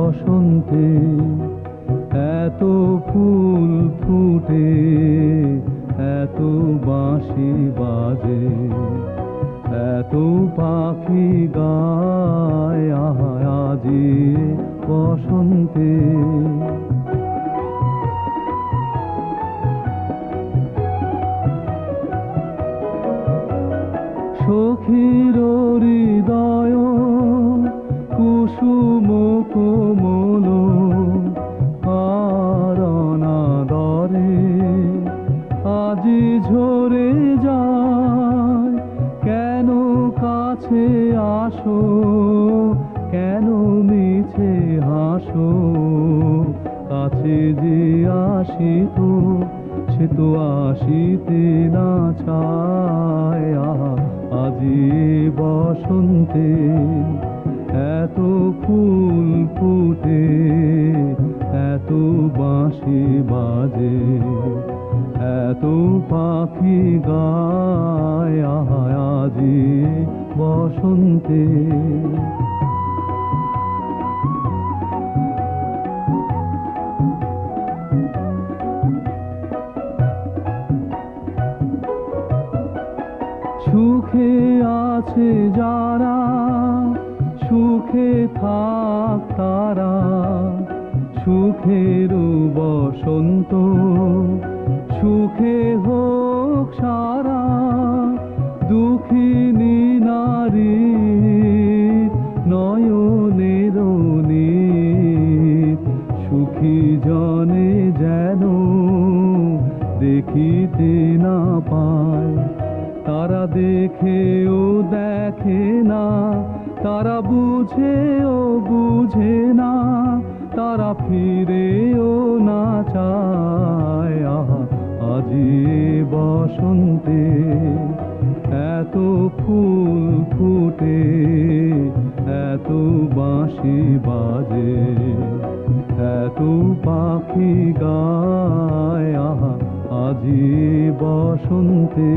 বসন্তে এত ফুল ফুটে, এত বাঁশি বাজে, এত পাখি গায় আজি বসন্তে। সখীর হৃদয় কুসুম কোমল আর অনাদরে আজি ঝরে যায়। কেন কাছে আসো, কেন মিছে হাসো, কাছে যে আসিত সে তো আসিতে না চায়। আজি বসন্তে এত ফুল ফুটে, এত বাঁশি বাজে, এত পাখি গায় আজি বসন্তে। সুখে আছে যারা, সুখে থাক তারা, সুখের বসন্ত সুখে হোক সারা। দুঃখিনী নারী নয়নের নীর, সুখী জনে যেন দেখিতে না পায়। তারা দেখেও দেখে না, তারা বুঝেও বুঝে না, তারা ফিরেও না চায়। আজি বসন্তে এত ফুল ফুটে, এত বাঁশি বাজে, এত পাখি গায় আজি বসন্তে।